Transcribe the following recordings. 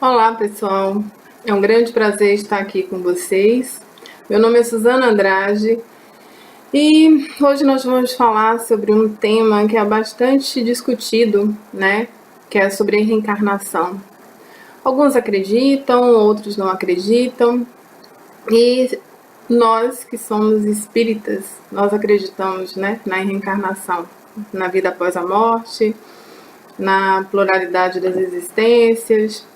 Olá, pessoal. É um grande prazer estar aqui com vocês. Meu nome é Suzana Andrade e hoje nós vamos falar sobre um tema que é bastante discutido, né? Que é sobre a reencarnação. Alguns acreditam, outros não acreditam. E nós que somos espíritas, nós acreditamos, né, na reencarnação, na vida após a morte, na pluralidade das existências.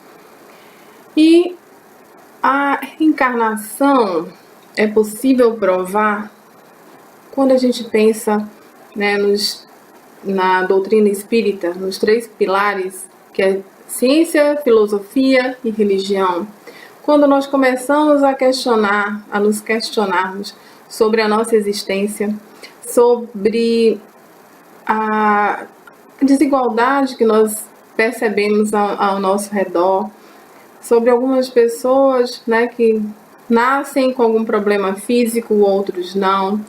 E a reencarnação é possível provar quando a gente pensa, né, na doutrina espírita, nos 3 pilares, que é ciência, filosofia e religião. Quando nós começamos a questionar, a nos questionarmos sobre a nossa existência, sobre a desigualdade que nós percebemos ao nosso redor, sobre algumas pessoas, né, que nascem com algum problema físico, outros não,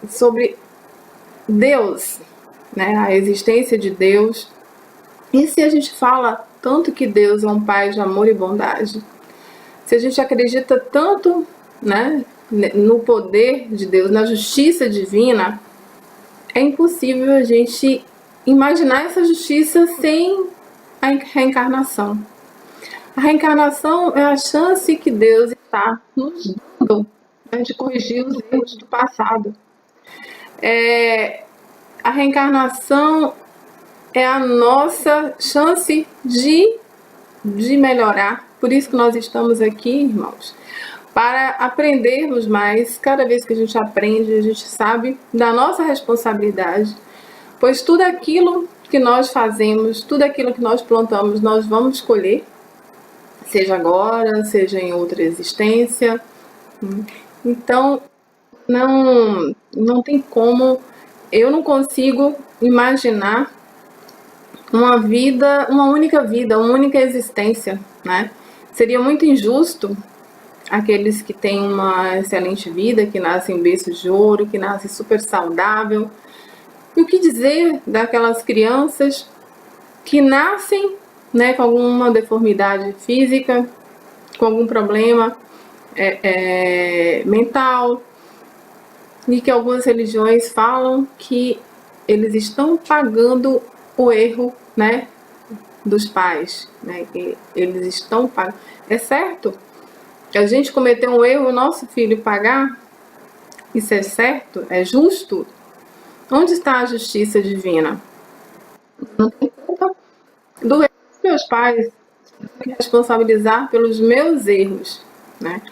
sobre Deus, né, a existência de Deus. E se a gente fala tanto que Deus é um Pai de amor e bondade, se a gente acredita tanto, né, no poder de Deus, na justiça divina, é impossível a gente imaginar essa justiça sem a reencarnação. A reencarnação é a chance que Deus está nos dando, né, de corrigir os erros do passado. A reencarnação é a nossa chance de melhorar. Por isso que nós estamos aqui, irmãos, para aprendermos mais. Cada vez que a gente aprende, a gente sabe da nossa responsabilidade, pois tudo aquilo que nós fazemos, tudo aquilo que nós plantamos, nós vamos colher, seja agora, seja em outra existência. Então, não tem como, eu não consigo imaginar uma única vida, uma única existência, né? Seria muito injusto aqueles que têm uma excelente vida, que nascem em berços de ouro, que nascem super saudável. E o que dizer daquelas crianças que nascem, né, com alguma deformidade física, com algum problema mental, e que algumas religiões falam que eles estão pagando o erro, né, dos pais, né, que eles estão pagando. É certo? A gente cometeu um erro, o nosso filho pagar? Isso é certo? É justo? Onde está a justiça divina? Não tem culpa do erro dos meus pais, que responsabilizar pelos meus erros, né?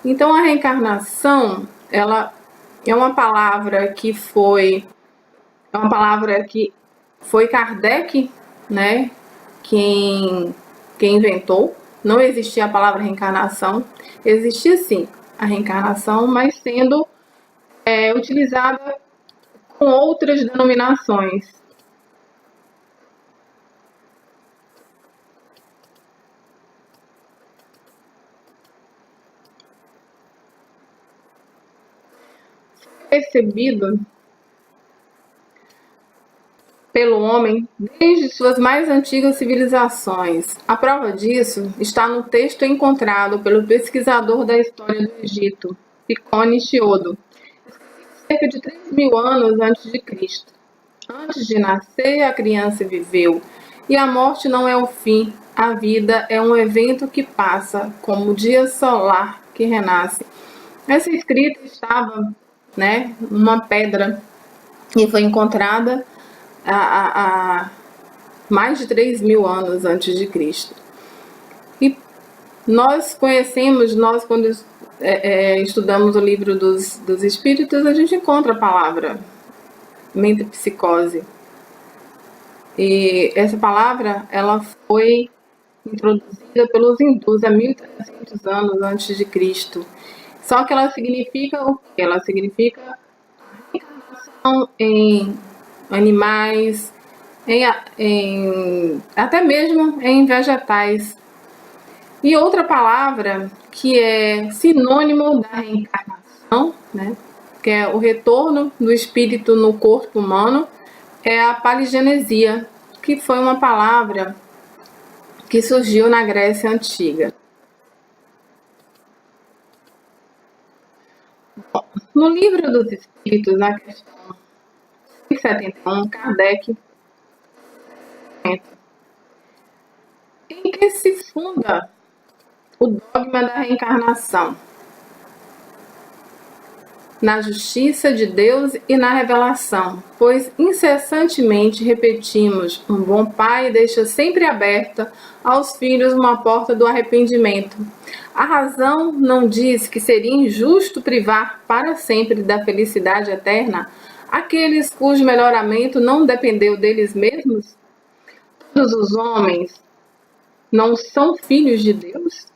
Então a reencarnação, ela é uma palavra que foi Kardec, né, quem inventou. Não existia a palavra reencarnação. Existia sim a reencarnação, mas sendo utilizada com outras denominações. Percebido pelo homem desde suas mais antigas civilizações. A prova disso está no texto encontrado pelo pesquisador da história do Egito, Picone Chiodo, cerca de 3.000 anos antes de Cristo. Antes de nascer, a criança viveu, e a morte não é o fim. A vida é um evento que passa, como o dia solar que renasce. Essa escrita estava, né, numa pedra e foi encontrada há mais de 3.000 anos antes de Cristo. E nós conhecemos, quando estudamos o livro dos Espíritos, a gente encontra a palavra metempsicose. E essa palavra, ela foi introduzida pelos hindus há 1.300 anos antes de Cristo. Só que ela significa o quê? Ela significa reencarnação em animais, até mesmo em vegetais. E outra palavra que é sinônimo da reencarnação, né, que é o retorno do espírito no corpo humano, é a paligenesia, que foi uma palavra que surgiu na Grécia Antiga. Bom, no Livro dos Espíritos, na questão 171, Kardec comenta em que se funda o dogma da reencarnação: na justiça de Deus e na revelação, pois incessantemente repetimos: um bom pai deixa sempre aberta aos filhos uma porta do arrependimento. A razão não diz que seria injusto privar para sempre da felicidade eterna aqueles cujo melhoramento não dependeu deles mesmos? Todos os homens não são filhos de Deus?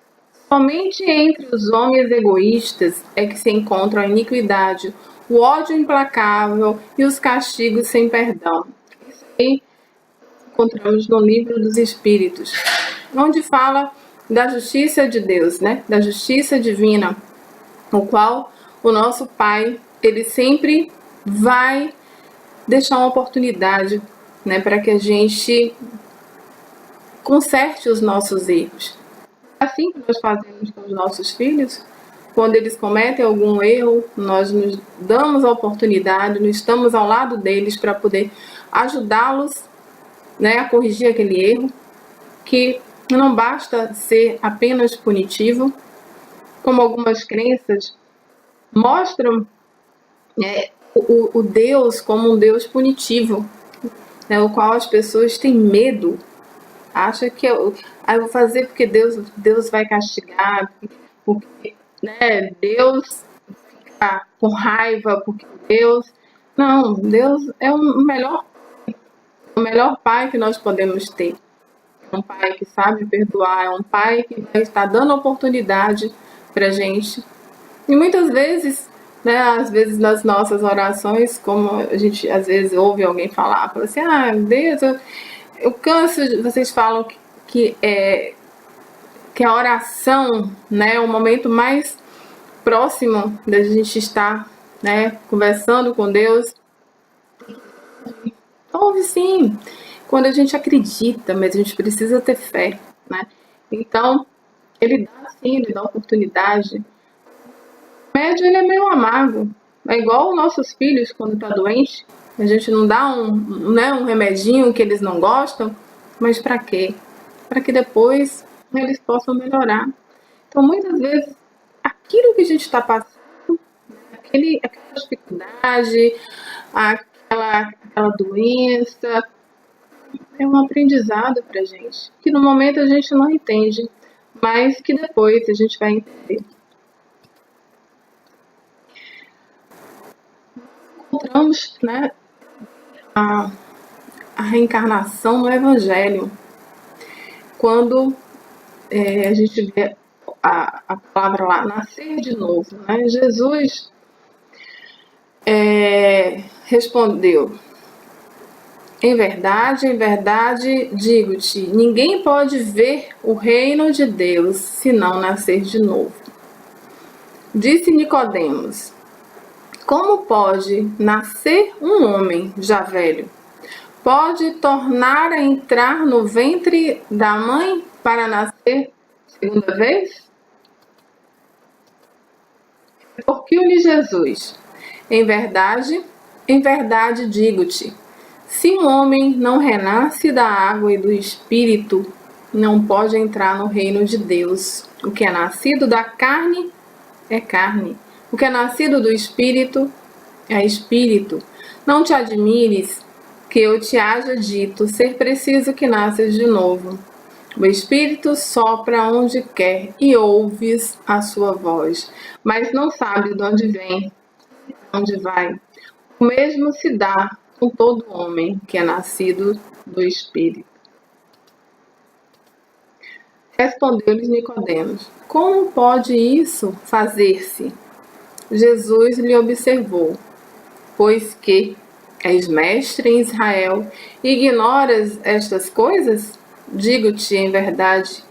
Somente entre os homens egoístas é que se encontra a iniquidade, o ódio implacável e os castigos sem perdão. Isso aí encontramos no Livro dos Espíritos, onde fala da justiça de Deus, né? Da justiça divina, o qual o nosso Pai, ele sempre vai deixar uma oportunidade, né, para que a gente conserte os nossos erros. Assim que nós fazemos com os nossos filhos, quando eles cometem algum erro, nós nos damos a oportunidade, nós estamos ao lado deles para poder ajudá-los, né, a corrigir aquele erro, que não basta ser apenas punitivo, como algumas crenças mostram o Deus como um Deus punitivo, né, o qual as pessoas têm medo, acham que eu vou fazer porque Deus vai castigar, porque, né, Deus fica com raiva, porque Deus... Não, Deus é o melhor pai que nós podemos ter. É um pai que sabe perdoar, é um pai que vai estar dando oportunidade pra gente. E muitas vezes, né, às vezes nas nossas orações, como a gente às vezes ouve alguém falar, fala assim: ah, Deus, eu canso, vocês falam que a oração, né, é o momento mais próximo da gente estar, né, conversando com Deus. Ouve sim, quando a gente acredita, mas a gente precisa ter fé, né? Então, ele dá sim, ele dá oportunidade. O médium, ele é meio amargo, é igual os nossos filhos quando tá doente, a gente não dá um remedinho que eles não gostam, mas para quê? Para que depois eles possam melhorar. Então, muitas vezes, aquilo que a gente está passando, aquela dificuldade, aquela doença, é um aprendizado pra gente, que no momento a gente não entende, mas que depois a gente vai entender. Encontramos, né, a reencarnação no Evangelho, quando a gente vê a palavra lá, nascer de novo, né? Jesus respondeu: em verdade, digo-te, ninguém pode ver o reino de Deus se não nascer de novo. Disse Nicodemos: como pode nascer um homem já velho? Pode tornar a entrar no ventre da mãe para nascer segunda vez? Torquiu-lhe Jesus: em verdade digo-te, se um homem não renasce da água e do Espírito, não pode entrar no reino de Deus. O que é nascido da carne é carne, o que é nascido do Espírito é Espírito. Não te admires que eu te haja dito ser preciso que nasças de novo. O Espírito sopra onde quer e ouves a sua voz, mas não sabe de onde vem, onde vai. O mesmo se dá com todo homem que é nascido do Espírito. Respondeu-lhes Nicodemos: como pode isso fazer-se? Jesus lhe observou: pois que és mestre em Israel e ignoras estas coisas? Digo-te em verdade,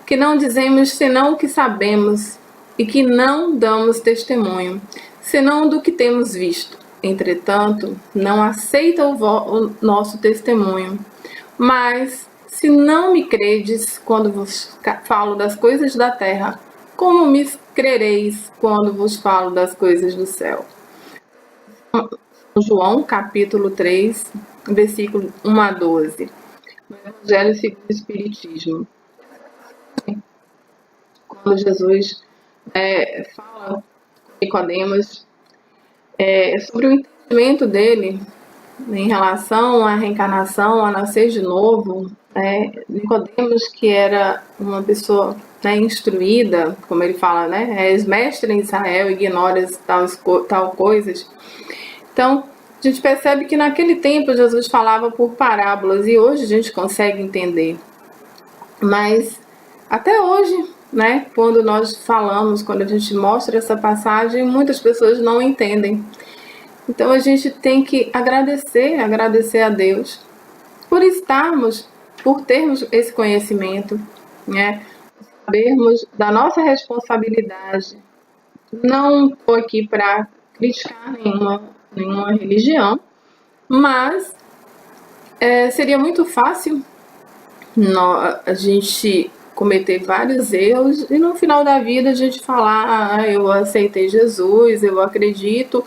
que não dizemos senão o que sabemos e que não damos testemunho, senão do que temos visto. Entretanto, não aceita o nosso testemunho. Mas, Se não me credes quando vos falo das coisas da terra, como me crereis quando vos falo das coisas do céu? João, capítulo 3, versículo 1 a 12. No Evangelho segundo o Espiritismo. Quando Jesus fala com Nicodemos sobre o entendimento dele em relação à reencarnação, a nascer de novo, Nicodemos, que era uma pessoa instruída, como ele fala, és mestre em Israel, ignoras tal coisas. Então, a gente percebe que naquele tempo Jesus falava por parábolas e hoje a gente consegue entender. Mas até hoje, quando nós falamos, quando a gente mostra essa passagem, muitas pessoas não entendem. Então a gente tem que agradecer a Deus por termos esse conhecimento, sabermos da nossa responsabilidade. Não estou aqui para criticar nenhuma religião, mas seria muito fácil a gente cometer vários erros e no final da vida a gente falar: eu aceitei Jesus, eu acredito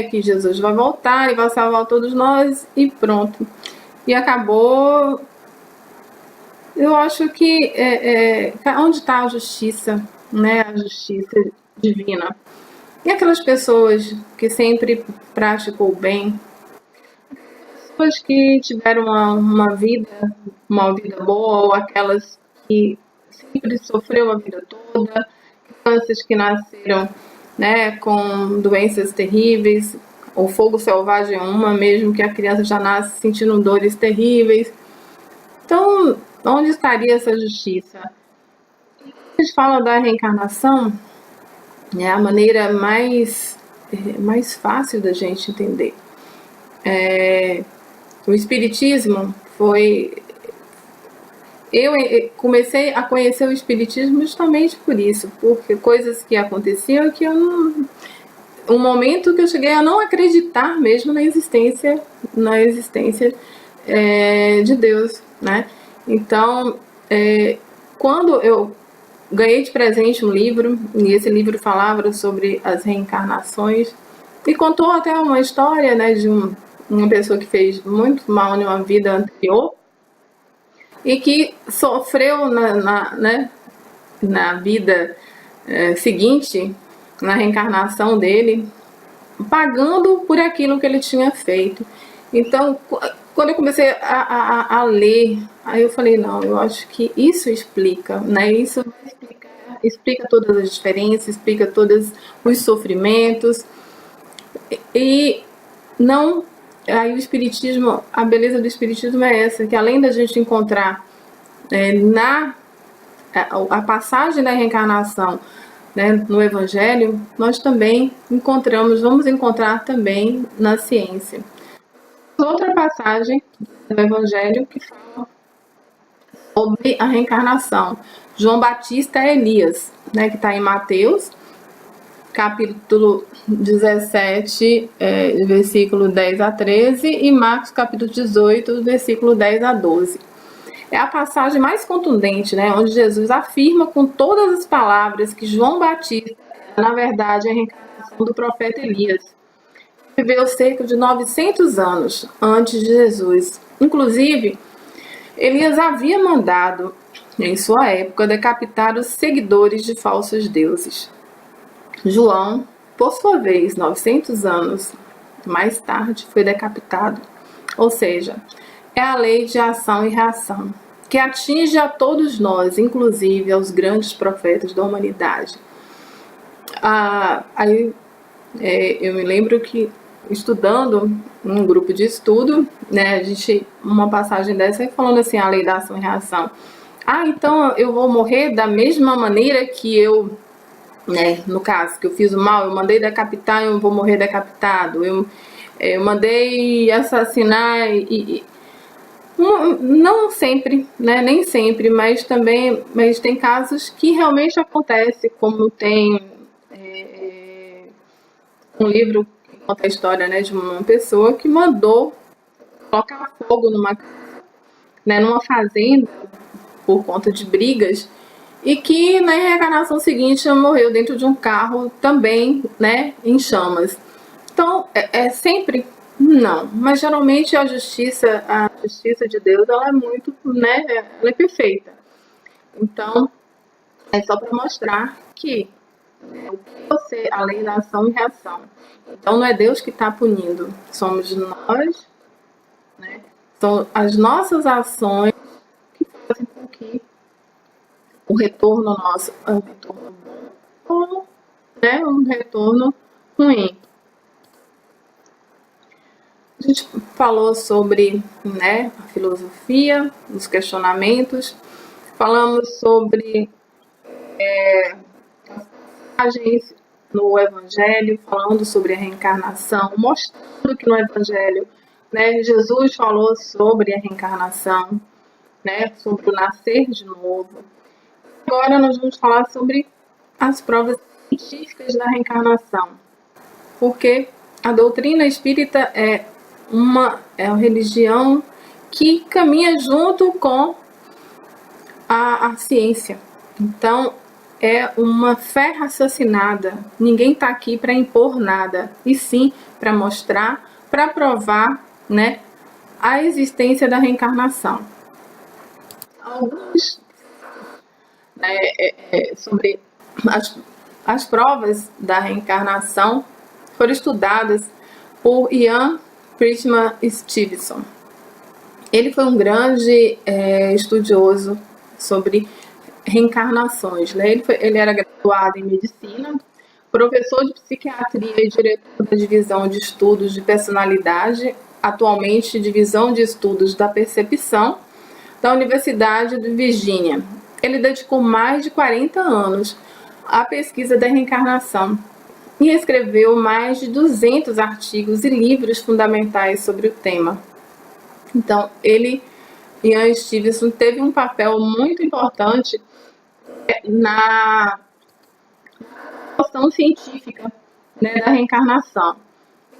que Jesus vai voltar e vai salvar todos nós e pronto. E acabou. Eu acho que onde está a justiça, a justiça divina? E aquelas pessoas que sempre praticou o bem, pessoas que tiveram uma vida boa, ou aquelas que sempre sofreu a vida toda, crianças que nasceram com doenças terríveis, ou fogo selvagem mesmo que a criança já nasce sentindo dores terríveis. Então, onde estaria essa justiça? A gente fala da reencarnação, é a maneira mais fácil da gente entender. O Espiritismo foi... Eu comecei a conhecer o Espiritismo justamente por isso, porque coisas que aconteciam que eu não... Um momento que eu cheguei a não acreditar mesmo na existência de Deus, Então, quando eu ganhei de presente um livro, e esse livro falava sobre as reencarnações, e contou até uma história de uma pessoa que fez muito mal em uma vida anterior, e que sofreu na vida seguinte, na reencarnação dele, pagando por aquilo que ele tinha feito. Então, quando eu comecei a ler, aí eu falei, não, eu acho que isso explica, Isso explica todas as diferenças, explica todos os sofrimentos. E não... Aí o Espiritismo, a beleza do Espiritismo é essa, que além da gente encontrar a passagem da reencarnação no Evangelho, nós também vamos encontrar também na ciência. Outra passagem do Evangelho que fala sobre a reencarnação. João Batista é Elias, que está em Mateus, capítulo 17, versículo 10 a 13, e Marcos, capítulo 18, versículo 10 a 12. É a passagem mais contundente, onde Jesus afirma com todas as palavras que João Batista é, na verdade, a reencarnação do profeta Elias. Viveu cerca de 900 anos antes de Jesus. Inclusive, Elias havia mandado, em sua época, decapitar os seguidores de falsos deuses. João, por sua vez, 900 anos mais tarde, foi decapitado. Ou seja, é a lei de ação e reação, que atinge a todos nós, inclusive aos grandes profetas da humanidade. Eu me lembro que, estudando num grupo de estudo, uma passagem dessa falando assim, a lei da ação e reação. Então eu vou morrer da mesma maneira que eu, no caso, que eu fiz o mal, eu mandei decapitar, eu vou morrer decapitado. Eu mandei assassinar não sempre, nem sempre, mas tem casos que realmente acontece, como tem um livro que conta a história de uma pessoa que mandou colocar fogo numa casa, né, numa fazenda por conta de brigas, e que na reencarnação seguinte morreu dentro de um carro também, né, em chamas. Então, é sempre não, mas geralmente a justiça de Deus, ela é muito, né, ela é perfeita. Então, é só para mostrar que o que você, a lei da ação e reação. Então, não é Deus que está punindo, somos nós, né? São as nossas ações que fazem com que o retorno nosso é um retorno bom ou, né, um retorno ruim. A gente falou sobre, né, a filosofia, os questionamentos, falamos sobre passagens no Evangelho, falando sobre a reencarnação, mostrando que no Evangelho, né, Jesus falou sobre a reencarnação, né, sobre o nascer de novo. Agora nós vamos falar sobre as provas científicas da reencarnação, porque a doutrina espírita é uma religião que caminha junto com a ciência. Então, é uma fé raciocinada. Ninguém está aqui para impor nada, e sim para mostrar, para provar, né, a existência da reencarnação. Alguns, né, sobre as provas da reencarnação foram estudadas por Ian Friedman Stevenson. Ele foi um grande estudioso sobre reencarnações, né? Ele era graduado em medicina, professor de psiquiatria e diretor da divisão de estudos de personalidade, atualmente divisão de estudos da percepção, da Universidade de Virgínia. Ele dedicou mais de 40 anos à pesquisa da reencarnação e escreveu mais de 200 artigos e livros fundamentais sobre o tema. Então, Ian Stevenson, teve um papel muito importante na questão científica, né, da reencarnação.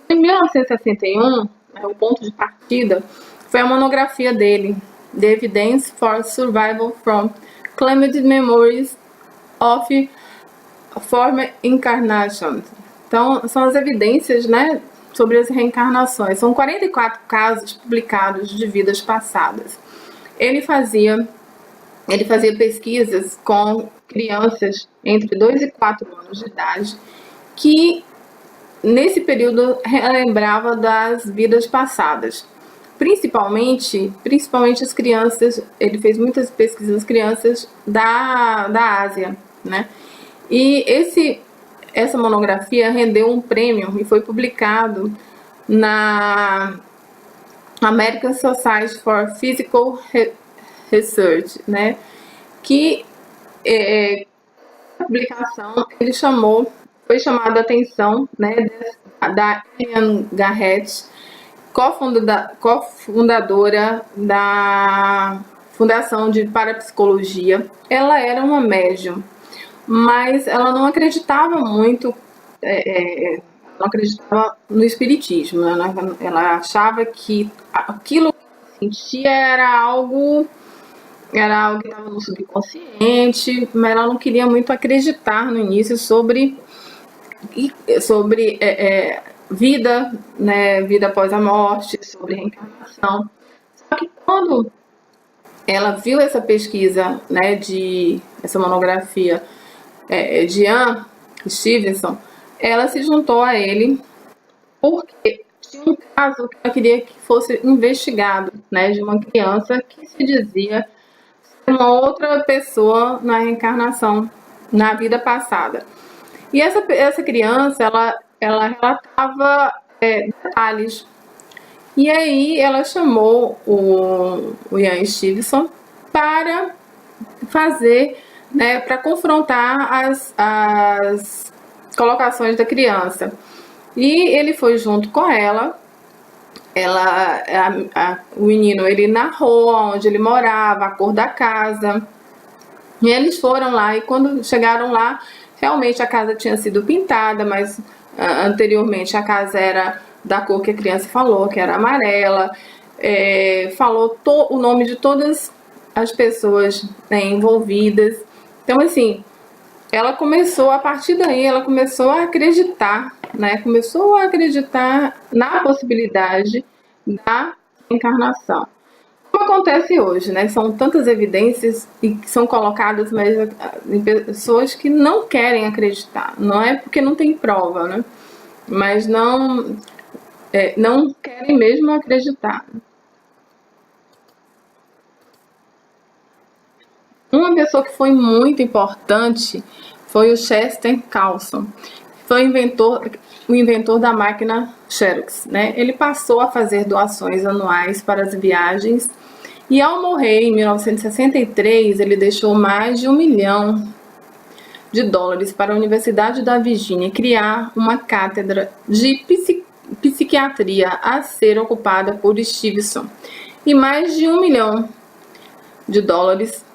Em 1961, o ponto de partida foi a monografia dele, The Evidence for Survival from Claimed Memories of Former Incarnations. Então, são as evidências, né, sobre as reencarnações. São 44 casos publicados de vidas passadas. Ele fazia pesquisas com crianças entre 2 e 4 anos de idade que, nesse período, relembrava das vidas passadas. Principalmente as crianças, ele fez muitas pesquisas nas crianças da Ásia, né? E essa monografia rendeu um prêmio e foi publicado na American Society for Physical Research, né? Que a publicação foi chamada a atenção, né, da Lillian Garrett, cofundadora da Fundação de Parapsicologia. Ela era uma médium, mas ela não acreditava muito, não acreditava no espiritismo. Ela achava que aquilo que sentia era algo que estava no subconsciente, mas ela não queria muito acreditar no início sobre vida, né, vida após a morte, sobre reencarnação. Só que quando ela viu essa pesquisa, né, essa monografia de Ian Stevenson, ela se juntou a ele porque tinha um caso que ela queria que fosse investigado, né, de uma criança que se dizia ser uma outra pessoa na reencarnação, na vida passada. E essa criança, ela relatava detalhes. E aí ela chamou o Ian Stevenson para fazer, né, para confrontar as colocações da criança. E ele foi junto com ela. O menino, ele narrou onde ele morava, a cor da casa. E eles foram lá, e quando chegaram lá, realmente a casa tinha sido pintada, mas anteriormente a casa era da cor que a criança falou, que era amarela. falou o nome de todas as pessoas, né, envolvidas. Então, assim, ela começou, a partir daí, ela começou a acreditar, né? Começou a acreditar na possibilidade da encarnação. Como acontece hoje, né? São tantas evidências e que são colocadas, mas em pessoas que não querem acreditar. Não é porque não tem prova, né? Mas não querem mesmo acreditar. Uma pessoa que foi muito importante foi o Chester Carlson. Foi o inventor da máquina Xerox, né? Ele passou a fazer doações anuais para as viagens e, ao morrer em 1963, ele deixou mais de $1 milhão para a Universidade da Virgínia criar uma cátedra de psiquiatria a ser ocupada por Stevenson e mais de $1 milhão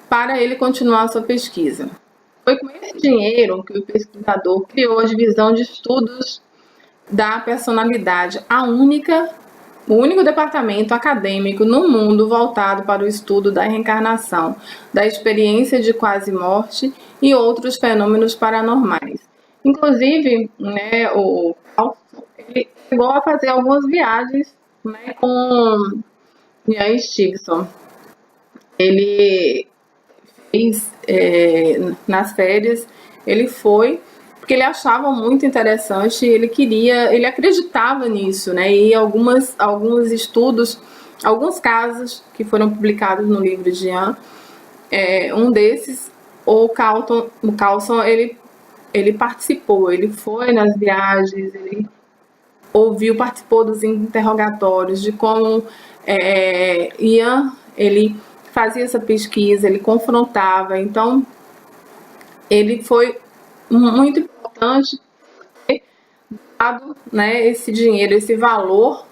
para ele continuar sua pesquisa. Foi com esse dinheiro que o pesquisador criou a divisão de estudos da personalidade, o único departamento acadêmico no mundo voltado para o estudo da reencarnação, da experiência de quase-morte e outros fenômenos paranormais. Inclusive, né, o Carlson, ele chegou a fazer algumas viagens, né, com Ian Stevenson. Ele fez nas férias, ele foi porque ele achava muito interessante, ele acreditava nisso, né? E alguns estudos, alguns casos que foram publicados no livro de Ian, um desses, o Carlson, ele participou, ele foi nas viagens, ele ouviu, participou dos interrogatórios de como Ian, ele fazia essa pesquisa, ele confrontava. Então, ele foi muito importante ter dado, né, esse dinheiro, esse valor,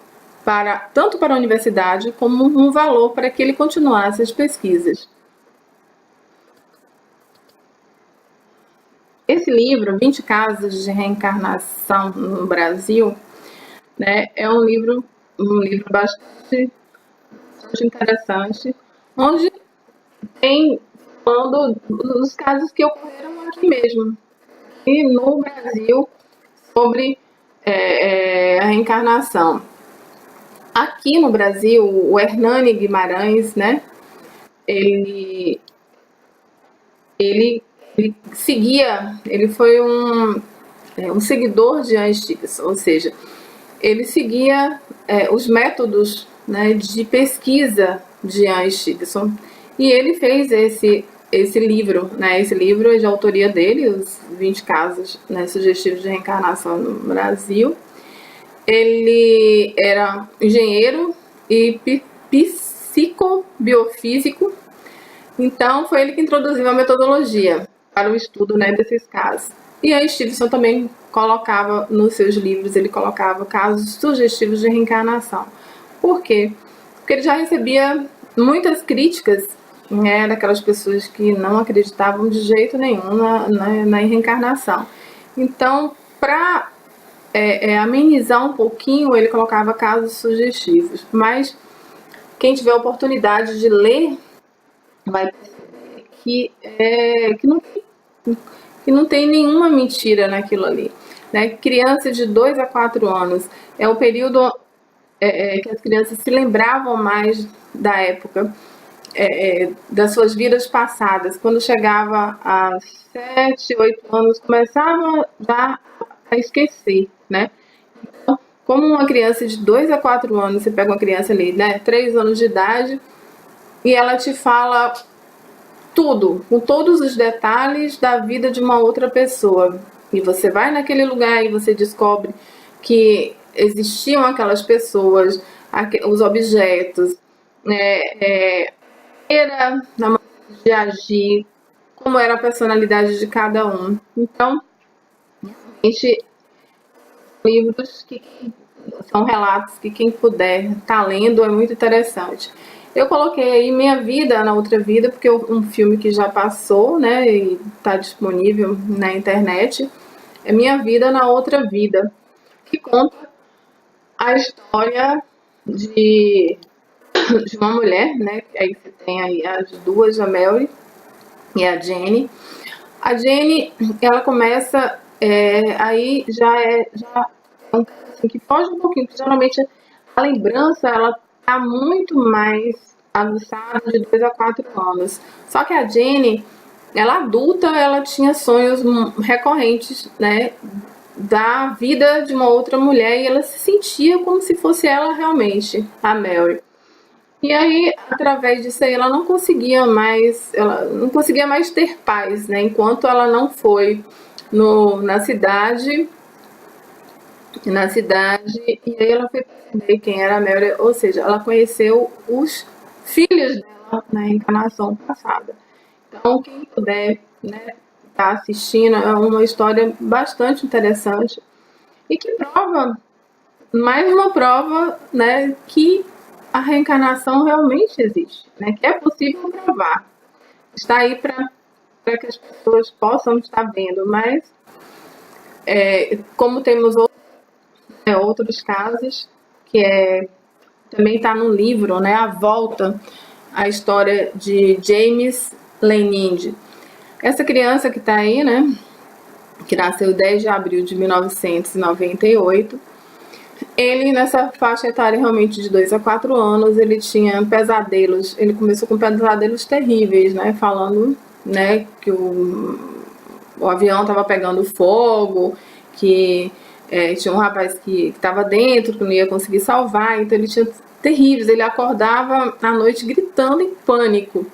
tanto para a universidade como um valor para que ele continuasse as pesquisas. Esse livro, 20 Casos de Reencarnação no Brasil, né, é um livro bastante interessante, onde tem falando dos casos que ocorreram aqui mesmo, e no Brasil, sobre a reencarnação. Aqui no Brasil, o Hernani Guimarães, né, ele seguia, ele foi um seguidor de Ian Stevenson, ou seja, ele seguia os métodos, né, de pesquisa de Ian Stevenson, e ele fez esse livro, né? Esse livro é de autoria dele, os 20 casos, né, sugestivos de reencarnação no Brasil. Ele era engenheiro e psicobiofísico, então foi ele que introduziu a metodologia para o estudo, né, desses casos. E a Stevenson também colocava nos seus livros, ele colocava casos sugestivos de reencarnação. Por quê? Porque ele já recebia muitas críticas, né, daquelas pessoas que não acreditavam de jeito nenhum na reencarnação. Então, para amenizar um pouquinho, ele colocava casos sugestivos. Mas quem tiver a oportunidade de ler vai perceber que não tem nenhuma mentira naquilo ali, né? Criança de 2 a 4 anos é o período que as crianças se lembravam mais da época, das suas vidas passadas. Quando chegava a 7, 8 anos, começava já a esquecer, né? Então, como uma criança de 2 a 4 anos, você pega uma criança ali, né, 3 anos de idade, e ela te fala tudo, com todos os detalhes da vida de uma outra pessoa. E você vai naquele lugar e você descobre que existiam aquelas pessoas, os objetos, era na maneira de agir, como era a personalidade de cada um. Então, realmente, livros que são relatos que quem puder estar lendo é muito interessante. Eu coloquei aí Minha Vida na Outra Vida, porque é um filme que já passou, né, e está disponível na internet. É Minha Vida na Outra Vida, que conta a história de de uma mulher, né? Aí você tem aí as duas, a Mary e a Jenny. A Jenny, ela começa, aí já é um caso assim, que foge um pouquinho, porque geralmente a lembrança, ela tá muito mais aguçada de 2 a 4 anos. Só que a Jenny, ela adulta, ela tinha sonhos recorrentes, né, da vida de uma outra mulher e ela se sentia como se fosse ela realmente, a Mary. E aí, através disso aí, ela não conseguia mais ter paz, né? Enquanto ela não foi na cidade, e aí ela foi perceber quem era a Mary, ou seja, ela conheceu os filhos dela na encarnação passada. Então, quem puder, né, tá assistindo, é uma história bastante interessante e que prova, mais uma prova, né, que a reencarnação realmente existe, né, que é possível provar. Está aí para que as pessoas possam estar vendo, mas como temos outros casos, também está no livro, né, A Volta, a história de James Lenind. Essa criança que está aí, né, que nasceu 10 de abril de 1998, ele, nessa faixa etária realmente de 2 a 4 anos, ele tinha pesadelos, ele começou com pesadelos terríveis, né, falando, né, que o avião estava pegando fogo, que tinha um rapaz que estava dentro, que não ia conseguir salvar, então ele tinha terríveis, ele acordava à noite gritando em pânico.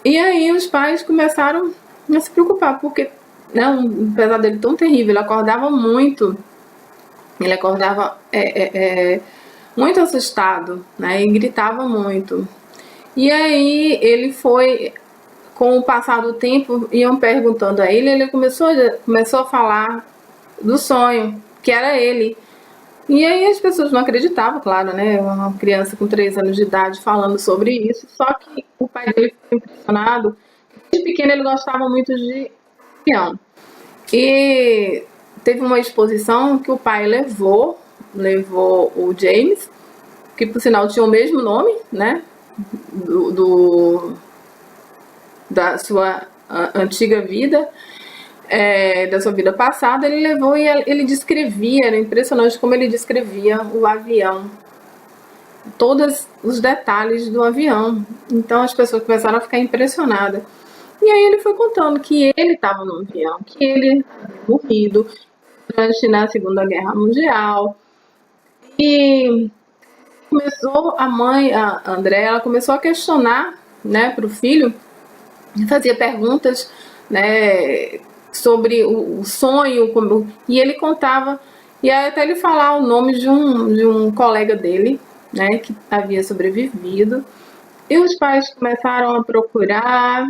E aí os pais começaram a se preocupar, porque, né, um pesadelo tão terrível, ele acordava muito, muito assustado, né, e gritava muito. E aí ele foi, com o passar do tempo, iam perguntando a ele começou a falar do sonho, que era ele. E aí as pessoas não acreditavam, claro, né? Uma criança com 3 anos de idade falando sobre isso, só que o pai dele ficou impressionado. Desde pequeno ele gostava muito de avião. E teve uma exposição que o pai levou o James, que por sinal tinha o mesmo nome, né? Da sua antiga vida, da sua vida passada, ele levou e ele descrevia, era impressionante como ele descrevia o avião, todos os detalhes do avião. Então as pessoas começaram a ficar impressionadas. E aí ele foi contando que ele estava no avião, que ele havia morrido durante na Segunda Guerra Mundial. E começou a mãe, a André, ela começou a questionar, né, para o filho, fazia perguntas, né, sobre o sonho, e ele contava, e aí até ele falar o nome de um colega dele, né, que havia sobrevivido. E os pais começaram a procurar,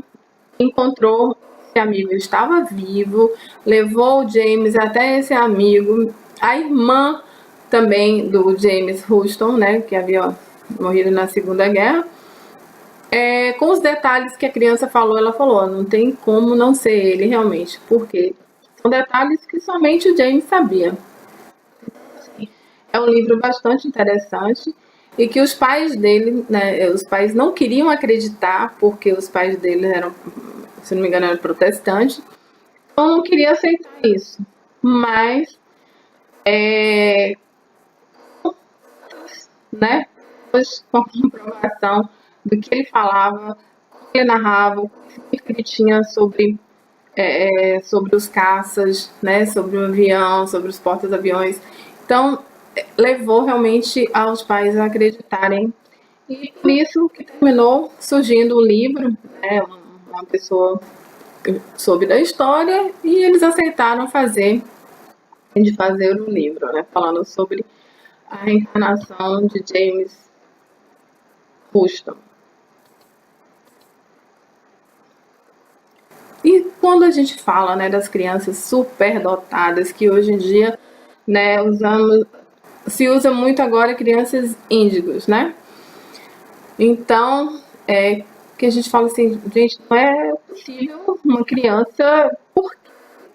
encontrou esse amigo, estava vivo, levou o James até esse amigo, a irmã também do James Houston, né, que havia morrido na Segunda Guerra, com os detalhes que a criança falou, ela falou, não tem como não ser ele realmente, porque são detalhes que somente o James sabia. É um livro bastante interessante e que os pais dele, né, os pais não queriam acreditar, porque os pais dele eram, se não me engano, eram protestantes, então não queria aceitar isso. Mas, né, depois com a comprovação do que ele falava, que ele narrava, o que ele tinha sobre os caças, né, sobre o avião, sobre os porta-aviões. Então, levou realmente aos pais a acreditarem. E por isso que terminou surgindo o livro, né, uma pessoa soube da história e eles aceitaram fazer o livro, né, falando sobre a reencarnação de James Houston. E quando a gente fala, né, das crianças superdotadas, que hoje em dia, né, se usa muito agora crianças índigos, né? Então, que a gente fala assim, gente, não é possível uma criança,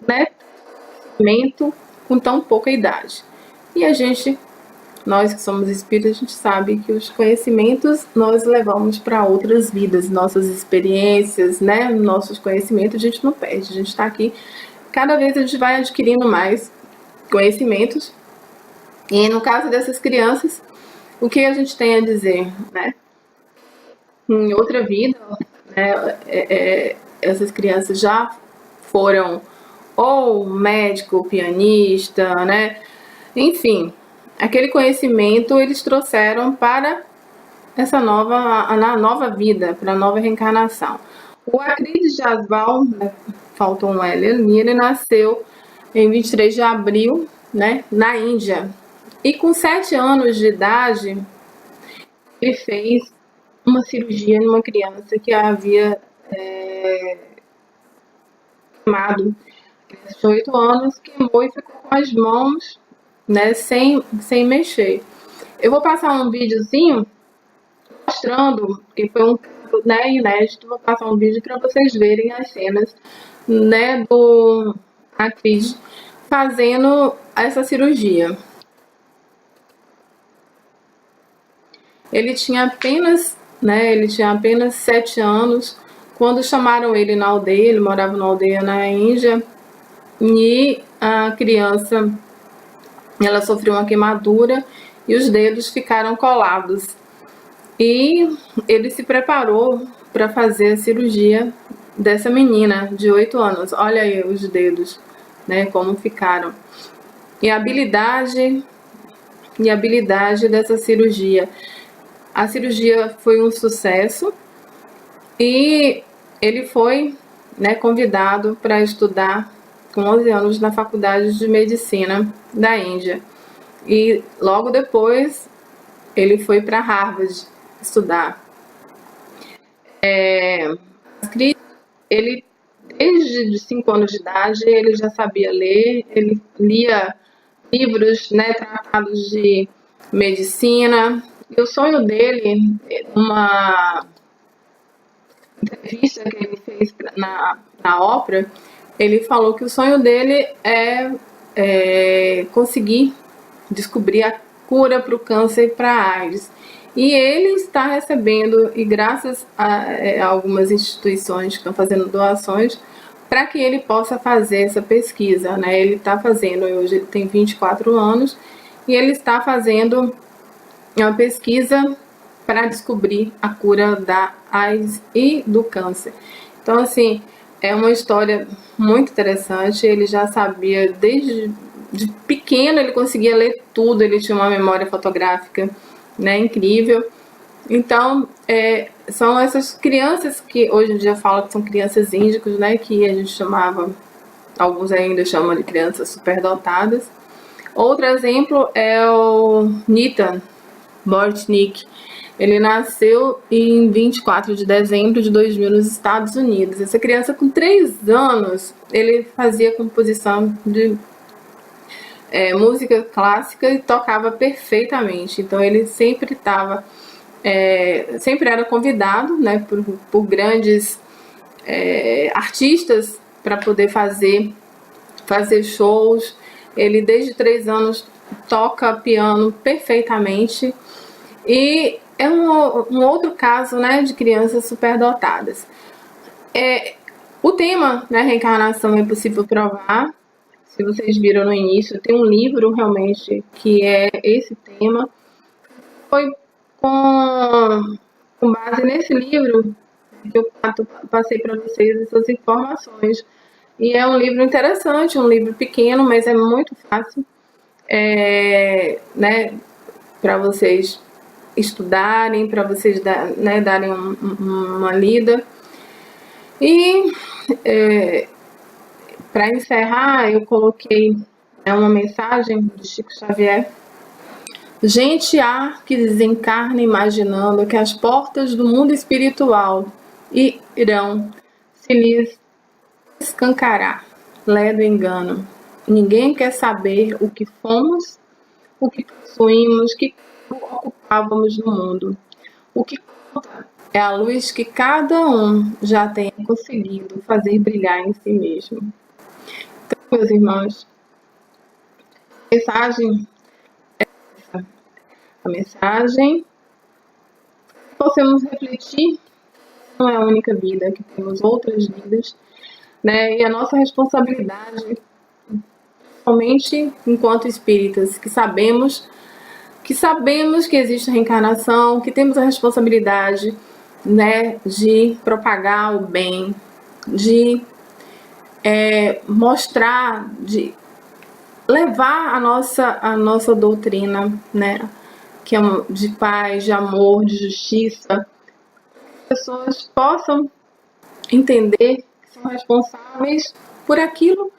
né, com tão pouca idade. E a gente nós que somos espíritas, a gente sabe que os conhecimentos nós levamos para outras vidas, nossas experiências, né? Nossos conhecimentos a gente não perde, a gente está aqui, cada vez a gente vai adquirindo mais conhecimentos. E no caso dessas crianças, o que a gente tem a dizer, né? Em outra vida, né, essas crianças já foram ou médico, pianista, né? Enfim, aquele conhecimento eles trouxeram para essa nova vida, para a nova reencarnação. O Acrides Jasval, né, faltou um L ali, ele nasceu em 23 de abril, né, na Índia. E com 7 anos de idade, ele fez uma cirurgia numa criança que havia queimado. Criança de 8 anos, queimou e ficou com as mãos, né, sem mexer. Eu vou passar um videozinho mostrando, que foi um, né, inédito, vou passar um vídeo para vocês verem as cenas, né, do Acrides fazendo essa cirurgia. Ele tinha apenas 7 anos quando chamaram ele na aldeia. Ele morava na aldeia na Índia e a criança, ela sofreu uma queimadura e os dedos ficaram colados. E ele se preparou para fazer a cirurgia dessa menina de 8 anos. Olha aí os dedos, né, como ficaram. E a habilidade dessa cirurgia. A cirurgia foi um sucesso e ele foi, né, convidado para estudar com 11 anos na Faculdade de Medicina da Índia. E logo depois ele foi para Harvard estudar. Ele, desde 5 anos de idade, ele já sabia ler, ele lia livros, né, tratados de medicina. E o sonho dele, uma entrevista que ele fez na Oprah, ele falou que o sonho dele é conseguir descobrir a cura para o câncer e para a AIDS. E ele está recebendo, e graças a algumas instituições que estão fazendo doações, para que ele possa fazer essa pesquisa, né? Ele está fazendo, hoje ele tem 24 anos, e ele está fazendo uma pesquisa para descobrir a cura da AIDS e do câncer. Então, assim, é uma história muito interessante. Ele já sabia, desde de pequeno, ele conseguia ler tudo, ele tinha uma memória fotográfica, né, incrível. Então, são essas crianças que hoje em dia falam que são crianças índicos, né, que a gente chamava, alguns ainda chamam de crianças superdotadas. Outro exemplo é o Nitin Bortnick. Ele nasceu em 24 de dezembro de 2000 nos Estados Unidos. Essa criança, com 3 anos, ele fazia composição de música clássica e tocava perfeitamente. Então ele sempre estava, sempre era convidado, né, por grandes artistas para poder fazer shows. Ele, desde 3 anos, toca piano perfeitamente. E é um outro caso, né, de crianças superdotadas. O tema, né, reencarnação é possível provar. Se vocês viram no início, tem um livro realmente que é esse tema. Foi com base nesse livro que eu passei para vocês essas informações. E é um livro interessante, um livro pequeno, mas é muito fácil, né, para vocês estudarem, para vocês darem uma lida. E para encerrar, eu coloquei uma mensagem de Chico Xavier. Gente há que desencarna imaginando que as portas do mundo espiritual irão se lhes escancarar. Ledo engano. Ninguém quer saber o que fomos, o que possuímos, que ocupávamos no mundo. O que conta é a luz que cada um já tenha conseguido fazer brilhar em si mesmo. Então, meus irmãos, a mensagem é essa. essa mensagem. Possamos refletir, não é a única vida, que temos outras vidas, né? E a nossa responsabilidade, somente enquanto espíritas, que sabemos que existe a reencarnação, que temos a responsabilidade, né, de propagar o bem, de mostrar, de levar a nossa doutrina, né, que é de paz, de amor, de justiça, que as pessoas possam entender que são responsáveis por aquilo,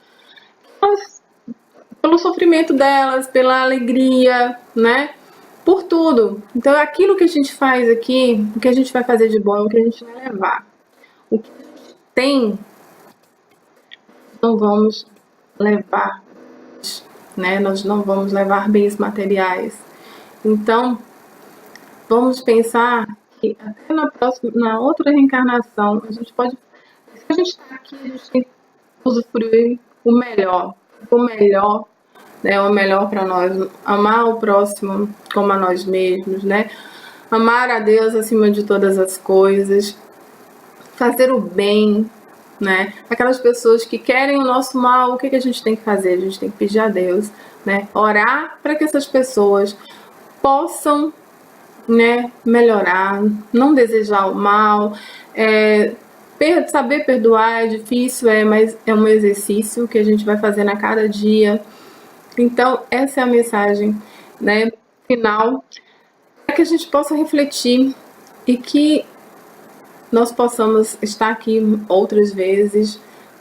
pelo sofrimento delas, pela alegria, né, por tudo. Então, aquilo que a gente faz aqui, o que a gente vai fazer de bom, o que a gente vai levar. O que a gente tem, não vamos levar, né? Nós não vamos levar bens materiais. Então, vamos pensar que até na outra reencarnação, a gente pode, se a gente está aqui, a gente tem que usufruir o melhor, né? O melhor para nós, amar o próximo como a nós mesmos, né? Amar a Deus acima de todas as coisas, fazer o bem, né? Aquelas pessoas que querem o nosso mal, o que a gente tem que fazer? A gente tem que pedir a Deus, né? Orar para que essas pessoas possam, né, melhorar, não desejar o mal, saber perdoar é difícil, mas é um exercício que a gente vai fazendo a cada dia. Então, essa é a mensagem, né, final, para que a gente possa refletir e que nós possamos estar aqui outras vezes,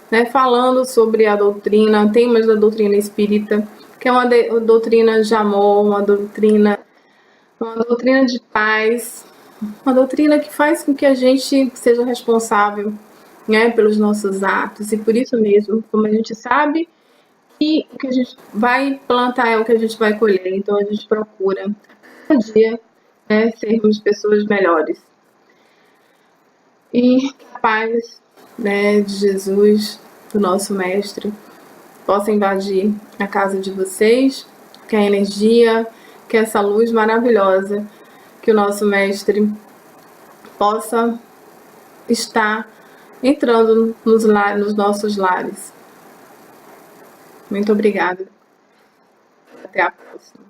né, falando sobre a doutrina, temas da doutrina espírita, que é uma doutrina de amor, uma doutrina de paz, uma doutrina que faz com que a gente seja responsável, né, pelos nossos atos, e por isso mesmo, como a gente sabe que o que a gente vai plantar é o que a gente vai colher, então a gente procura cada dia, né, sermos pessoas melhores. E que a paz, né, de Jesus, do nosso Mestre, possa invadir a casa de vocês, que a energia, que essa luz maravilhosa, que o nosso Mestre possa estar entrando nos nossos lares. Muito obrigada. Até a próxima.